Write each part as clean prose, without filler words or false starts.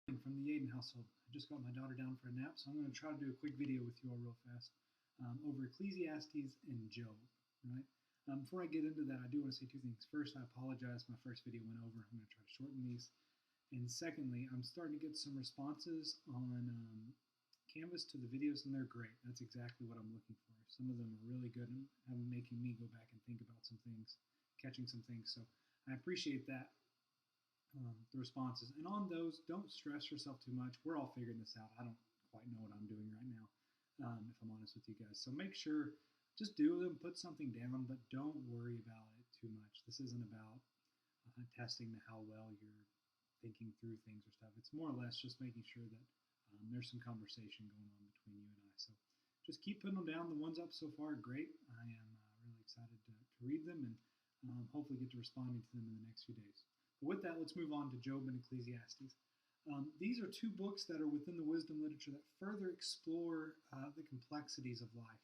From the Yaden household. I just got my daughter down for a nap, so I'm going to try to do a quick video with you all real fast over Ecclesiastes and Job. Right? Before I get into that, I do want to say two things. First, I apologize. My first video went over. I'm going to try to shorten these. And secondly, I'm starting to get some responses on Canvas to the videos, and they're great. That's exactly what I'm looking for. Some of them are really good and making me go back and think about some things, catching some things. So I appreciate that. The responses. And on those, don't stress yourself too much. We're all figuring this out. I don't quite know what I'm doing right now, if I'm honest with you guys. So make sure, just do them, put something down, but don't worry about it too much. This isn't about testing how well you're thinking through things or stuff. It's more or less just making sure that there's some conversation going on between you and I. So just keep putting them down. The ones up so far are great. I am really excited to read them and hopefully get to responding to them in the next few days. With that, let's move on to Job and Ecclesiastes. These are two books that are within the wisdom literature that further explore the complexities of life.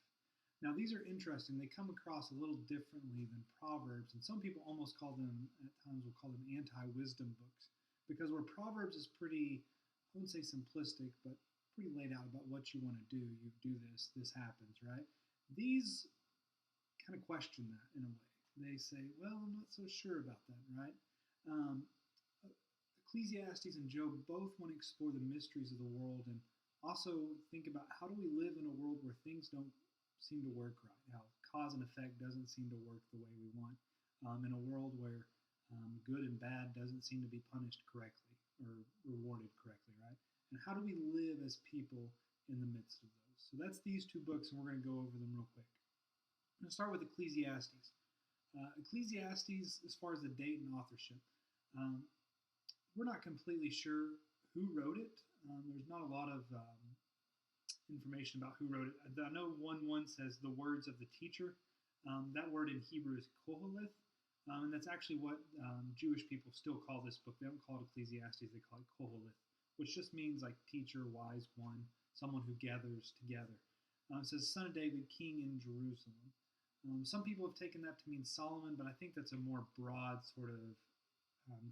Now, these are interesting. They come across a little differently than Proverbs, and some people almost call them, at times will call them anti-wisdom books, because where Proverbs is pretty, I wouldn't say simplistic, but pretty laid out about what you want to do. You do this, this happens, right? These kind of question that in a way. They say, well, I'm not so sure about that, right? Ecclesiastes and Job both want to explore the mysteries of the world and also think about how do we live in a world where things don't seem to work right, how cause and effect doesn't seem to work the way we want, in a world where good and bad doesn't seem to be punished correctly or rewarded correctly, right? And how do we live as people in the midst of those? So that's these two books, and we're going to go over them real quick. I'm going to start with Ecclesiastes. Ecclesiastes, as far as the date and authorship, we're not completely sure who wrote it. There's not a lot of information about who wrote it. I know one says the words of the teacher. That word in Hebrew is koheleth, and that's actually what Jewish people still call this book. They don't call it Ecclesiastes, they call it koheleth, which just means like teacher, wise one, someone who gathers together. It says, son of David, king in Jerusalem. Some people have taken that to mean Solomon, but I think that's a more broad sort of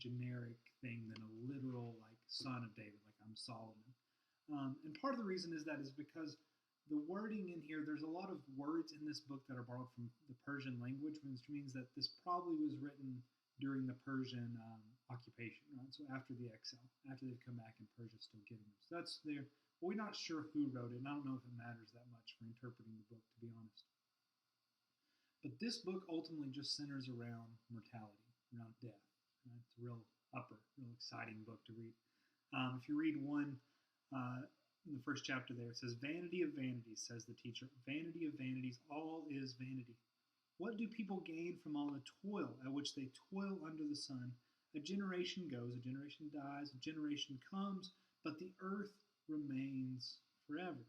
generic thing than a literal like son of David, like I'm Solomon. And part of the reason is because the wording in here, there's a lot of words in this book that are borrowed from the Persian language, which means that this probably was written during the Persian occupation, right? So after the exile, after they've come back and Persia's still getting them. So that's there. But we're not sure who wrote it, and I don't know if it matters that much for interpreting the book, to be honest. But this book ultimately just centers around mortality, around death. Right? It's a real exciting book to read. If you read in the first chapter there, it says, vanity of vanities, says the teacher. Vanity of vanities, all is vanity. What do people gain from all the toil at which they toil under the sun? A generation goes, a generation dies, a generation comes, but the earth remains forever.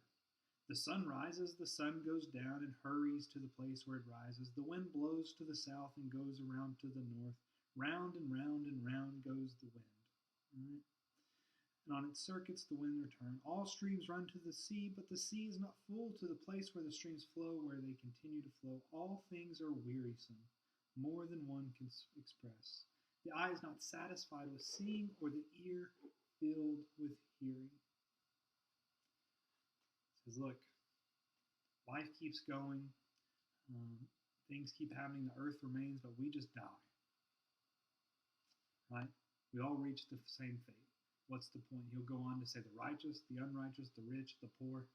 The sun rises, the sun goes down and hurries to the place where it rises. The wind blows to the south and goes around to the north. Round and round and round goes the wind. Right? And on its circuits the wind return. All streams run to the sea, but the sea is not full to the place where the streams flow, where they continue to flow. All things are wearisome, more than one can express. The eye is not satisfied with seeing, or the ear filled with hearing. It says, look, life keeps going, things keep happening, the earth remains, but we just die. Right? We all reach the same fate. What's the point? He'll go on to say the righteous, the unrighteous, the rich, the poor.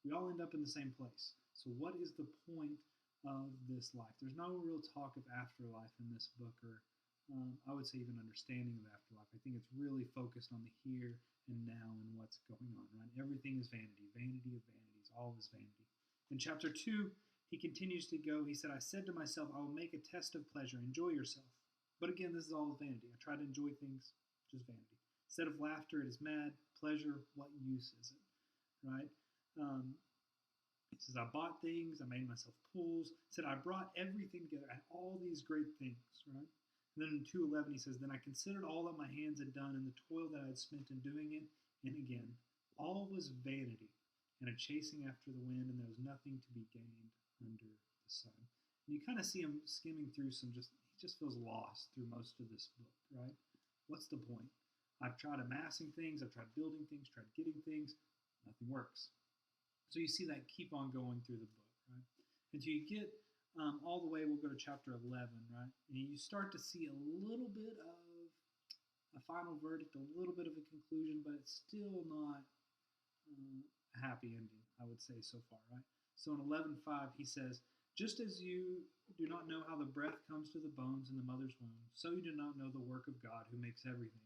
We all end up in the same place. So what is the point of this life? There's no real talk of afterlife in this book, or I would say even understanding of afterlife. I think it's really focused on the here and now and what's going on, right? Everything is vanity, vanity of vanities, all is vanity. In chapter 2, he continues to go, he said, I said to myself, I will make a test of pleasure, enjoy yourself. But again, this is all vanity. I try to enjoy things, just vanity. Instead of laughter, it is mad. Pleasure, what use is it? Right? He says, I bought things. I made myself pools. He said, I brought everything together. I had all these great things. Right? And then in 2:11, he says, then I considered all that my hands had done and the toil that I had spent in doing it. And again, all was vanity and a chasing after the wind, and there was nothing to be gained under the sun. And you kind of see him skimming through he just feels lost through most of this book, right? What's the point? I've tried amassing things, I've tried building things, tried getting things, nothing works. So you see that keep on going through the book, right? Until you get all the way, we'll go to chapter 11, right? And you start to see a little bit of a final verdict, a little bit of a conclusion, but it's still not a happy ending, I would say so far, right? So in 11:5, he says, just as you do not know how the breath comes to the bones in the mother's womb, so you do not know the work of God who makes everything.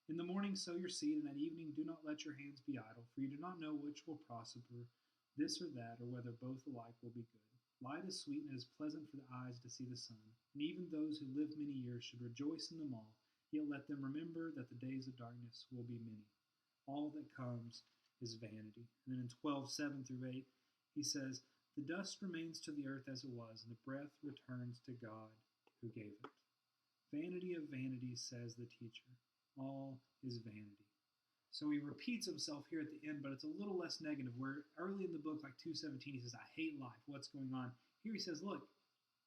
In the morning sow your seed, and at evening do not let your hands be idle, for you do not know which will prosper, this or that, or whether both alike will be good. Light is sweet and it is pleasant for the eyes to see the sun, and even those who live many years should rejoice in them all, yet let them remember that the days of darkness will be many. All that comes is vanity. And then in 12:7-8, he says, the dust remains to the earth as it was, and the breath returns to God who gave it. Vanity of vanities, says the teacher. All is vanity. So he repeats himself here at the end, but it's a little less negative, where early in the book, like 2:17, he says, I hate life. What's going on? Here he says, look,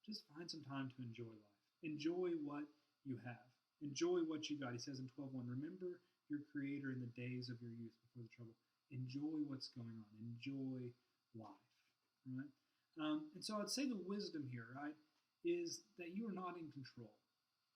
just find some time to enjoy life. Enjoy what you have. Enjoy what you got. He says in 12:1, remember your Creator in the days of your youth before the trouble. Enjoy what's going on. Enjoy life. Right? And so I'd say the wisdom here, right, is that you are not in control.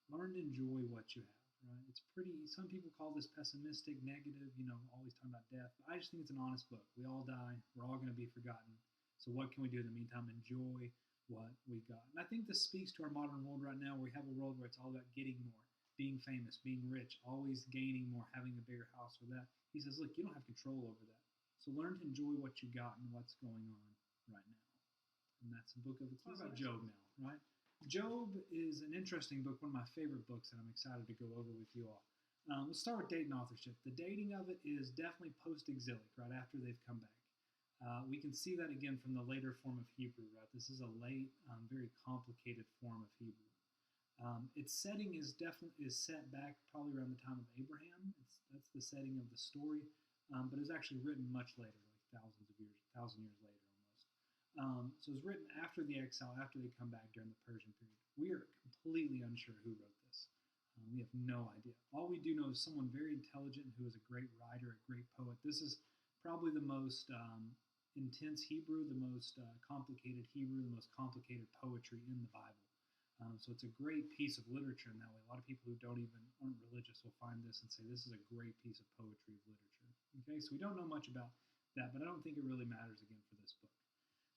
Learn to enjoy what you have, right? It's pretty, some people call this pessimistic, negative, always talking about death. But I just think it's an honest book. We all die. We're all going to be forgotten. So what can we do in the meantime? Enjoy what we got. And I think this speaks to our modern world right now, where we have a world where it's all about getting more, being famous, being rich, always gaining more, having a bigger house or that. He says, look, you don't have control over that. So learn to enjoy what you got and what's going on right now. And that's the book of Ecclesiastes. Talk about Job now, right? Job is an interesting book, one of my favorite books that I'm excited to go over with you all. Let's start with date and authorship. The dating of it is definitely post-exilic, right after they've come back. We can see that again from the later form of Hebrew, right? This is a late, very complicated form of Hebrew. Its setting is set back probably around the time of Abraham. That's the setting of the story, but it was actually written much later, like 1,000 years later almost. So it was written after the exile, after they come back during the Persian period. We are completely unsure who wrote this. We have no idea. All we do know is someone very intelligent who is a great writer, a great poet. This is probably the most intense Hebrew, the most complicated Hebrew, the most complicated poetry in the Bible. So it's a great piece of literature in that way. A lot of people who aren't religious will find this and say this is a great piece of poetry of literature. Okay, so we don't know much about that, but I don't think it really matters again for this book.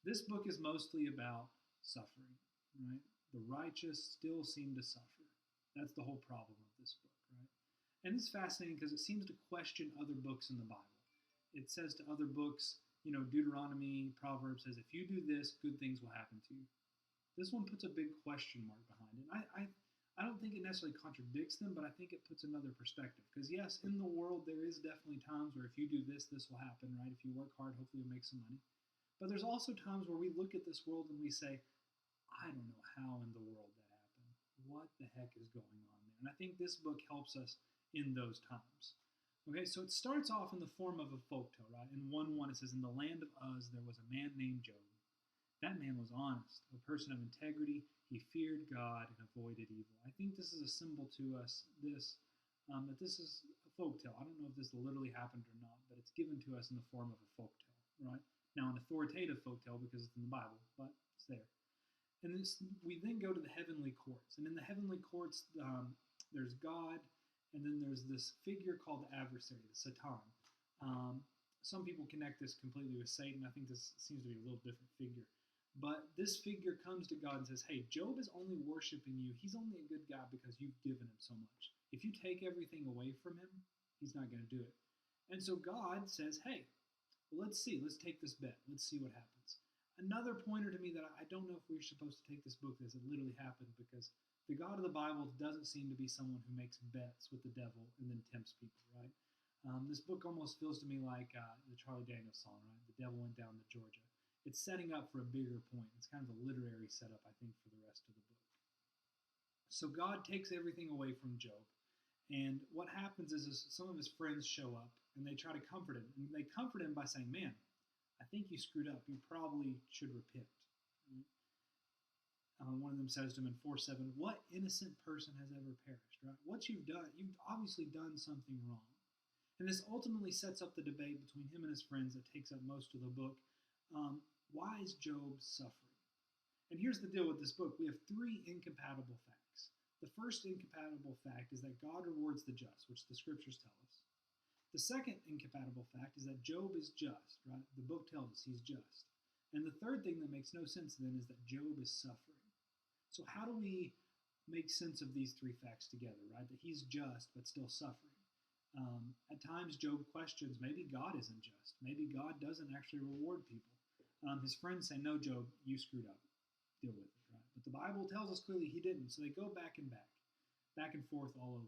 This book is mostly about suffering, right? The righteous still seem to suffer. That's the whole problem of this book, right? And it's fascinating because it seems to question other books in the Bible. It says to other books, Deuteronomy, Proverbs says, if you do this, good things will happen to you. This one puts a big question mark behind it. I don't think it necessarily contradicts them, but I think it puts another perspective. Because yes, in the world, there is definitely times where if you do this, this will happen, right? If you work hard, hopefully you'll make some money. But there's also times where we look at this world and we say, I don't know how in the world that happened. What the heck is going on there? And I think this book helps us in those times. Okay, so it starts off in the form of a folktale, right? In 1:1 it says, in the land of Uz there was a man named Job. That man was honest, a person of integrity. He feared God and avoided evil. I think this is a symbol to us, that this is a folktale. I don't know if this literally happened or not, but it's given to us in the form of a folktale, right? Now, an authoritative folktale because it's in the Bible, but it's there. And we then go to the heavenly courts. And in the heavenly courts, there's God, and then there's this figure called the adversary, the Satan. Some people connect this completely with Satan. I think this seems to be a little different figure. But this figure comes to God and says, hey, Job is only worshiping you. He's only a good guy because you've given him so much. If you take everything away from him, he's not going to do it. And so God says, hey, well, let's see. Let's take this bet. Let's see what happens. Another pointer to me that I don't know if we're supposed to take this book as it literally happened, because the God of the Bible doesn't seem to be someone who makes bets with the devil and then tempts people, right? This book almost feels to me like the Charlie Daniels song, right? The devil went down to Georgia. It's setting up for a bigger point. It's kind of a literary setup, I think, for the rest of the book. So God takes everything away from Job. And what happens is some of his friends show up, and they try to comfort him. And they comfort him by saying, man, I think you screwed up. You probably should repent. One of them says to him in 4:7, "What innocent person has ever perished?" Right? What you've done, you've obviously done something wrong. And this ultimately sets up the debate between him and his friends that takes up most of the book. Why is Job suffering? And here's the deal with this book. We have three incompatible facts. The first incompatible fact is that God rewards the just, which the scriptures tell us. The second incompatible fact is that Job is just, right? The book tells us he's just. And the third thing that makes no sense then is that Job is suffering. So how do we make sense of these three facts together, right? That he's just but still suffering. At times, Job questions maybe God isn't just. Maybe God doesn't actually reward people. His friends say, "No, Job, you screwed up. Deal with it," right? But the Bible tells us clearly he didn't. So they go back and forth all over.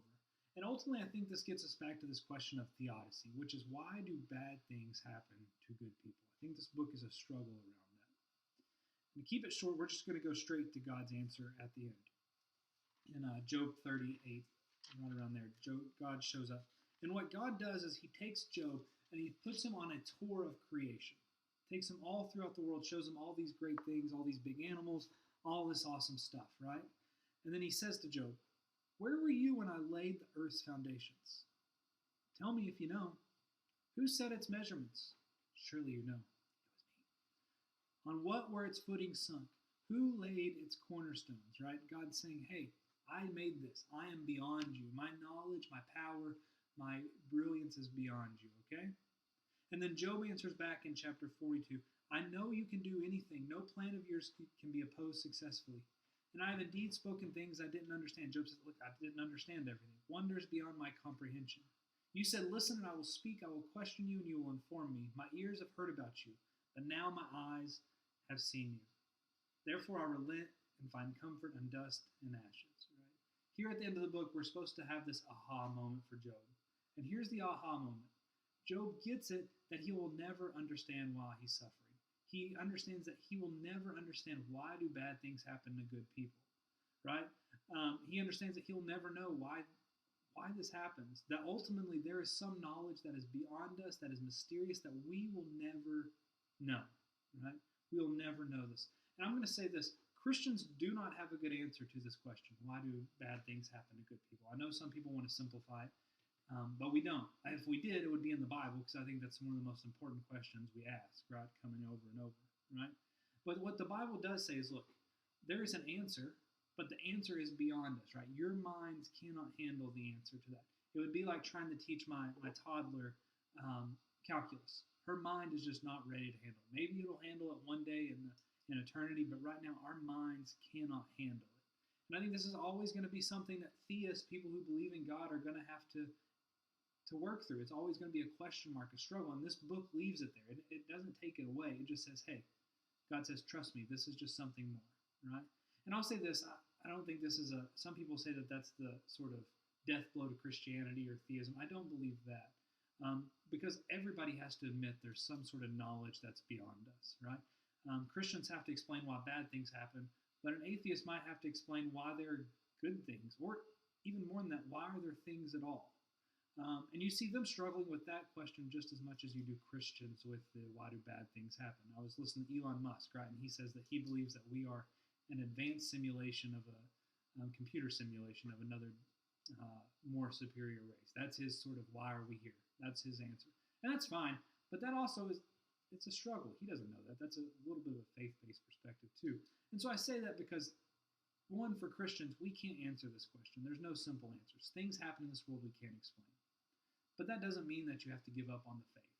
And ultimately, I think this gets us back to this question of theodicy, which is why do bad things happen to good people? I think this book is a struggle around that. And to keep it short, we're just going to go straight to God's answer at the end. In Job 38, right around there, God shows up. And what God does is he takes Job and he puts him on a tour of creation. Takes him all throughout the world, shows him all these great things, all these big animals, all this awesome stuff, right? And then he says to Job, "Where were you when I laid the earth's foundations? Tell me if you know. Who set its measurements? Surely you know. It was me. On what were its footings sunk? Who laid its cornerstones?" Right? God's saying, hey, I made this. I am beyond you. My knowledge, my power, my brilliance is beyond you, okay? And then Job answers back in chapter 42, "I know you can do anything. No plan of yours can be opposed successfully. And I have indeed spoken things I didn't understand." Job says, "Look, I didn't understand everything. Wonders beyond my comprehension. You said, 'Listen, and I will speak. I will question you, and you will inform me. My ears have heard about you, but now my eyes have seen you. Therefore I relent and find comfort in dust and ashes." Right? Here at the end of the book, we're supposed to have this aha moment for Job. And here's the aha moment. Job gets it that he will never understand why he's suffering. He understands that he will never understand why do bad things happen to good people, right? He understands that he'll never know why this happens, that ultimately there is some knowledge that is beyond us, that is mysterious, that we will never know, right? We will never know this. And I'm going to say this. Christians do not have a good answer to this question. Why do bad things happen to good people? I know some people want to simplify it. But we don't. If we did, it would be in the Bible, because I think that's one of the most important questions we ask, right? Coming over and over, right? But what the Bible does say is, look, there is an answer, but the answer is beyond us, right? Your minds cannot handle the answer to that. It would be like trying to teach my toddler calculus. Her mind is just not ready to handle it. Maybe it'll handle it one day in eternity, but right now our minds cannot handle it. And I think this is always going to be something that theists, people who believe in God, are going to have to work through. It's always going to be a question mark, a struggle, and this book leaves it there. It doesn't take it away. It just says, hey, God says, trust me, this is just something more, right? And I'll say this, I don't think this is some people say that that's the sort of death blow to Christianity or theism. I don't believe that, because everybody has to admit there's some sort of knowledge that's beyond us, right? Christians have to explain why bad things happen, but an atheist might have to explain why there are good things, or even more than that, why are there things at all? And you see them struggling with that question just as much as you do Christians with the why do bad things happen. I was listening to Elon Musk, right, and he says that he believes that we are an advanced simulation of a computer simulation of another more superior race. That's his sort of why are we here? That's his answer. And that's fine, but that also it's a struggle. He doesn't know that. That's a little bit of a faith-based perspective too. And so I say that because, one, for Christians, we can't answer this question. There's no simple answers. Things happen in this world we can't explain. But that doesn't mean that you have to give up on the faith.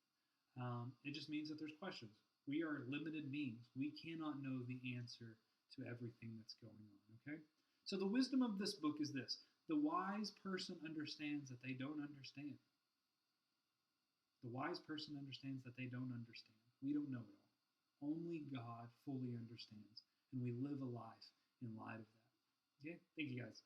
It just means that there's questions. We are limited beings. We cannot know the answer to everything that's going on, okay? So the wisdom of this book is this. The wise person understands that they don't understand. The wise person understands that they don't understand. We don't know it all. Only God fully understands, and we live a life in light of that. Okay? Thank you, guys.